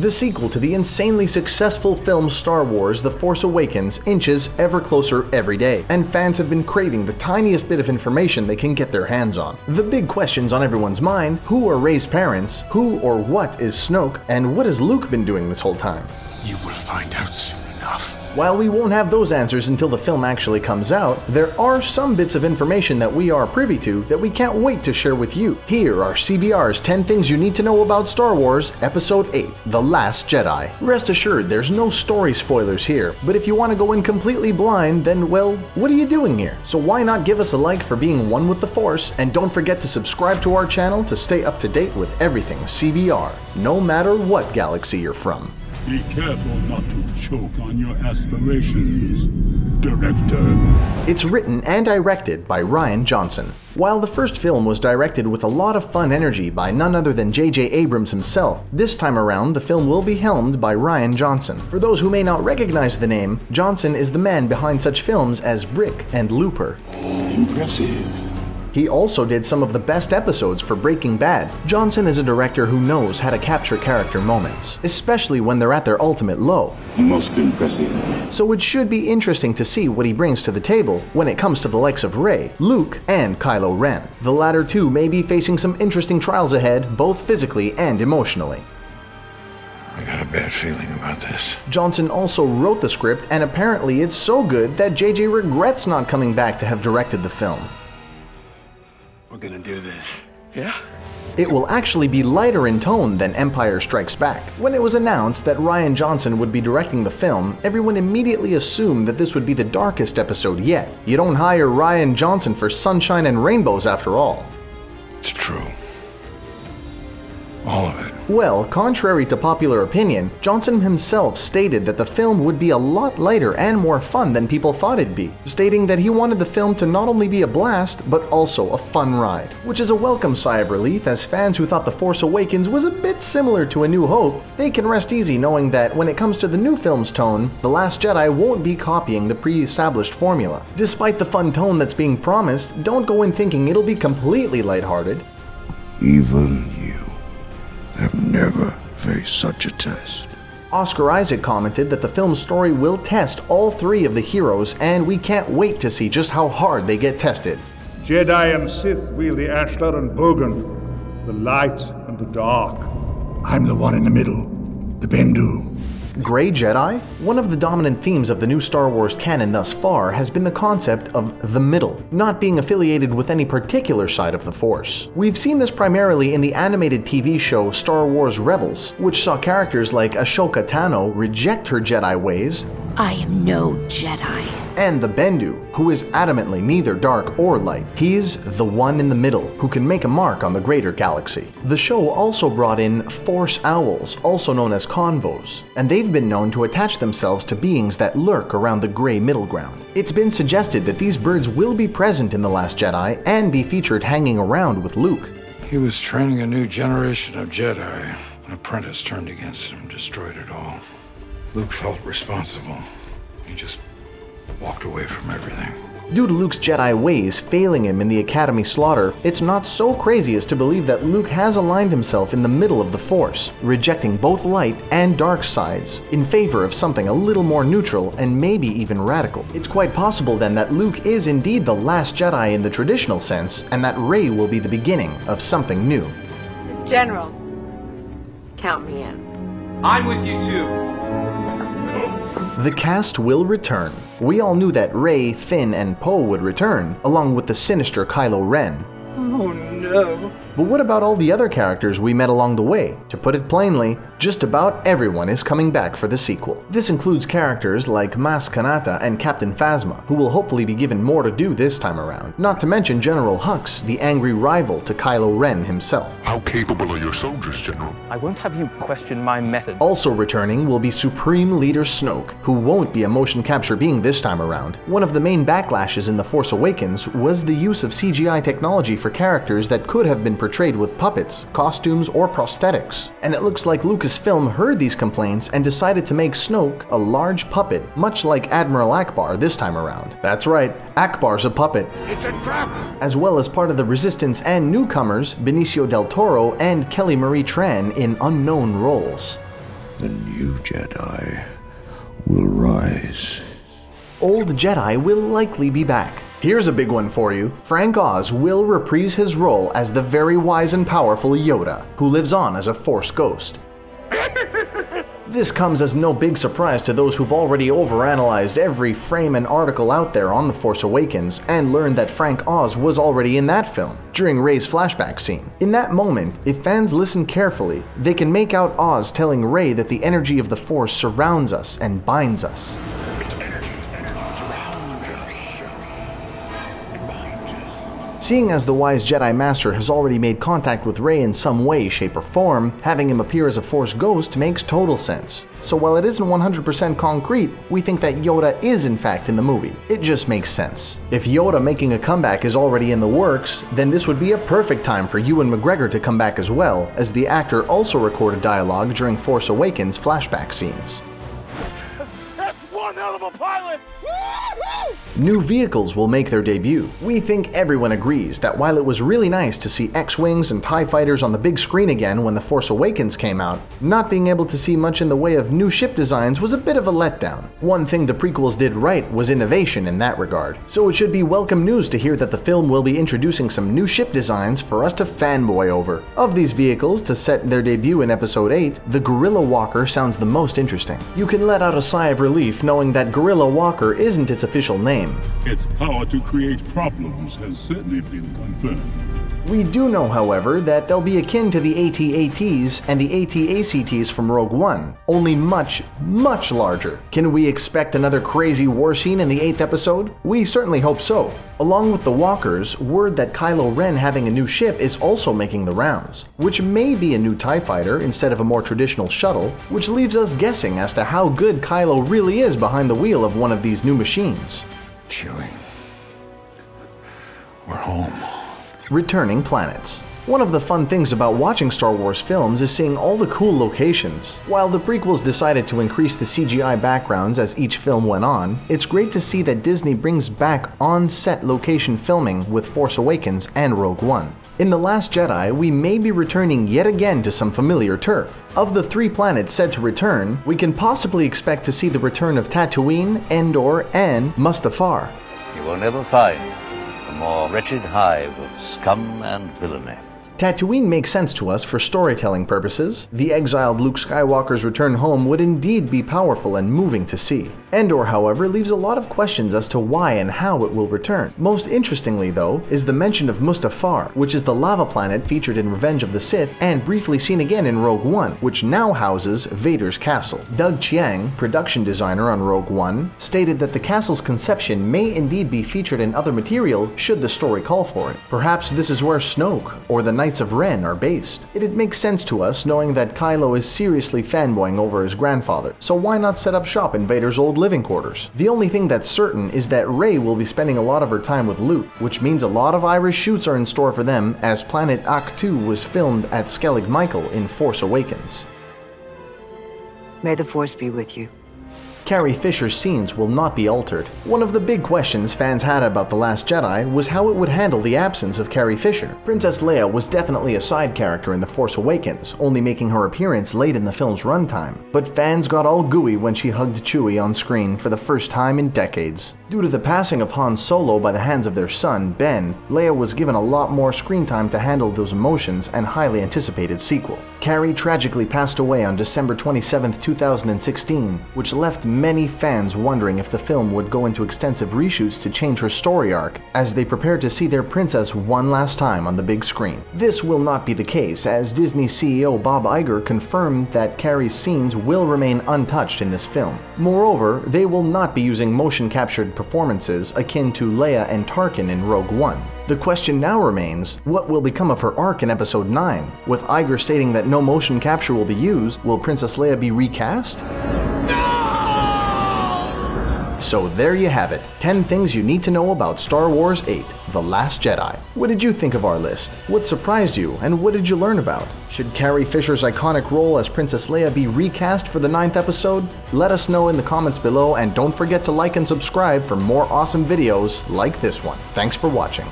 The sequel to the insanely successful film Star Wars The Force Awakens inches ever closer every day, and fans have been craving the tiniest bit of information they can get their hands on. The big questions on everyone's mind: who are Rey's parents, who or what is Snoke, and what has Luke been doing this whole time? You will find out soon enough. While we won't have those answers until the film actually comes out, there are some bits of information that we are privy to that we can't wait to share with you. Here are CBR's 10 things you need to know about Star Wars Episode 8, The Last Jedi. Rest assured, there's no story spoilers here, but if you want to go in completely blind, then well, what are you doing here? So why not give us a like for being one with the Force, and don't forget to subscribe to our channel to stay up to date with everything CBR, no matter what galaxy you're from. Be careful not to choke on your aspirations, Director. It's written and directed by Rian Johnson. While the first film was directed with a lot of fun energy by none other than J.J. Abrams himself, this time around the film will be helmed by Rian Johnson. For those who may not recognize the name, Johnson is the man behind such films as Brick and Looper. Impressive. He also did some of the best episodes for Breaking Bad. Johnson is a director who knows how to capture character moments, especially when they're at their ultimate low. Most impressive. So it should be interesting to see what he brings to the table when it comes to the likes of Rey, Luke, and Kylo Ren. The latter two may be facing some interesting trials ahead, both physically and emotionally. I got a bad feeling about this. Johnson also wrote the script, and apparently it's so good that JJ regrets not coming back to have directed the film. We're gonna do this. Yeah? It will actually be lighter in tone than Empire Strikes Back. When it was announced that Rian Johnson would be directing the film, everyone immediately assumed that this would be the darkest episode yet. You don't hire Rian Johnson for sunshine and rainbows after all. It's true. All of it. Well, contrary to popular opinion, Johnson himself stated that the film would be a lot lighter and more fun than people thought it'd be, stating that he wanted the film to not only be a blast, but also a fun ride. Which is a welcome sigh of relief, as fans who thought The Force Awakens was a bit similar to A New Hope, they can rest easy knowing that when it comes to the new film's tone, The Last Jedi won't be copying the pre-established formula. Despite the fun tone that's being promised, don't go in thinking it'll be completely lighthearted. Even you have never faced such a test. Oscar Isaac commented that the film's story will test all three of the heroes, and we can't wait to see just how hard they get tested. Jedi and Sith wield the Ashlar and Bogan, the light and the dark. I'm the one in the middle, the Bendu. Grey Jedi? One of the dominant themes of the new Star Wars canon thus far has been the concept of the middle, not being affiliated with any particular side of the Force. We've seen this primarily in the animated TV show Star Wars Rebels, which saw characters like Ahsoka Tano reject her Jedi ways, I am no Jedi, and the Bendu, who is adamantly neither dark or light. He is the one in the middle, who can make a mark on the greater galaxy. The show also brought in Force Owls, also known as convos, and they've been known to attach themselves to beings that lurk around the gray middle ground. It's been suggested that these birds will be present in The Last Jedi and be featured hanging around with Luke. He was training a new generation of Jedi. An apprentice turned against him, destroyed it all. Luke felt responsible. He just walked away from everything. Due to Luke's Jedi ways failing him in the Academy slaughter, it's not so crazy as to believe that Luke has aligned himself in the middle of the Force, rejecting both light and dark sides, in favor of something a little more neutral and maybe even radical. It's quite possible then that Luke is indeed the last Jedi in the traditional sense, and that Rey will be the beginning of something new. General, count me in. I'm with you too. The cast will return. We all knew that Rey, Finn, and Poe would return, along with the sinister Kylo Ren. Oh no. But what about all the other characters we met along the way? To put it plainly, just about everyone is coming back for the sequel. This includes characters like Maz Kanata and Captain Phasma, who will hopefully be given more to do this time around. Not to mention General Hux, the angry rival to Kylo Ren himself. How capable are your soldiers, General? I won't have you question my method. Also returning will be Supreme Leader Snoke, who won't be a motion capture being this time around. One of the main backlashes in The Force Awakens was the use of CGI technology for characters that could have been portrayed with puppets, costumes, or prosthetics. And it looks like Lucasfilm heard these complaints and decided to make Snoke a large puppet, much like Admiral Akbar this time around. That's right, Akbar's a puppet. It's a trap! As well as part of the Resistance and newcomers, Benicio del Toro and Kelly Marie Tran in unknown roles. The new Jedi will rise. Old Jedi will likely be back. Here's a big one for you. Frank Oz will reprise his role as the very wise and powerful Yoda, who lives on as a Force ghost. This comes as no big surprise to those who've already overanalyzed every frame and article out there on The Force Awakens and learned that Frank Oz was already in that film, during Rey's flashback scene. In that moment, if fans listen carefully, they can make out Oz telling Rey that the energy of the Force surrounds us and binds us. Seeing as the wise Jedi Master has already made contact with Rey in some way, shape, or form, having him appear as a Force ghost makes total sense. So while it isn't 100% concrete, we think that Yoda is in fact in the movie. It just makes sense. If Yoda making a comeback is already in the works, then this would be a perfect time for Ewan McGregor to come back as well, as the actor also recorded dialogue during Force Awakens flashback scenes. That's one hell of a pilot! New vehicles will make their debut. We think everyone agrees that while it was really nice to see X-Wings and TIE Fighters on the big screen again when The Force Awakens came out, not being able to see much in the way of new ship designs was a bit of a letdown. One thing the prequels did right was innovation in that regard, so it should be welcome news to hear that the film will be introducing some new ship designs for us to fanboy over. Of these vehicles to set their debut in Episode 8, the Gorilla Walker sounds the most interesting. You can let out a sigh of relief knowing that Gorilla Walker isn't its official name. Its power to create problems has certainly been confirmed. We do know, however, that they'll be akin to the AT-ATs and the AT-ACTs from Rogue One, only much, much larger. Can we expect another crazy war scene in the 8th episode? We certainly hope so. Along with the walkers, word that Kylo Ren having a new ship is also making the rounds, which may be a new TIE fighter instead of a more traditional shuttle, which leaves us guessing as to how good Kylo really is behind the wheel of one of these new machines. Chewie, we're home. Returning planets. One of the fun things about watching Star Wars films is seeing all the cool locations. While the prequels decided to increase the CGI backgrounds as each film went on, it's great to see that Disney brings back on-set location filming with Force Awakens and Rogue One. In The Last Jedi, we may be returning yet again to some familiar turf. Of the 3 planets said to return, we can possibly expect to see the return of Tatooine, Endor, and Mustafar. You will never find a more wretched hive of scum and villainy. Tatooine makes sense to us for storytelling purposes. The exiled Luke Skywalker's return home would indeed be powerful and moving to see. Endor, however, leaves a lot of questions as to why and how it will return. Most interestingly, though, is the mention of Mustafar, which is the lava planet featured in Revenge of the Sith and briefly seen again in Rogue One, which now houses Vader's castle. Doug Chiang, production designer on Rogue One, stated that the castle's conception may indeed be featured in other material should the story call for it. Perhaps this is where Snoke or the Knights of Ren are based. It'd make sense to us knowing that Kylo is seriously fanboying over his grandfather, so why not set up shop in Vader's old living quarters? The only thing that's certain is that Rey will be spending a lot of her time with Luke, which means a lot of Irish shoots are in store for them as Planet Ahch-To was filmed at Skellig Michael in Force Awakens. May the Force be with you. Carrie Fisher's scenes will not be altered. One of the big questions fans had about The Last Jedi was how it would handle the absence of Carrie Fisher. Princess Leia was definitely a side character in The Force Awakens, only making her appearance late in the film's runtime. But fans got all gooey when she hugged Chewie on screen for the first time in decades. Due to the passing of Han Solo by the hands of their son, Ben, Leia was given a lot more screen time to handle those emotions and highly anticipated sequel. Carrie tragically passed away on December 27, 2016, which left many fans wondering if the film would go into extensive reshoots to change her story arc as they prepared to see their princess one last time on the big screen. This will not be the case, as Disney CEO Bob Iger confirmed that Carrie's scenes will remain untouched in this film. Moreover, they will not be using motion-captured performances akin to Leia and Tarkin in Rogue One. The question now remains, what will become of her arc in Episode 9? With Iger stating that no motion capture will be used, will Princess Leia be recast? So there you have it, 10 things you need to know about Star Wars VIII, The Last Jedi. What did you think of our list? What surprised you, and what did you learn about? Should Carrie Fisher's iconic role as Princess Leia be recast for the 9th episode? Let us know in the comments below, and don't forget to like and subscribe for more awesome videos like this one. Thanks for watching.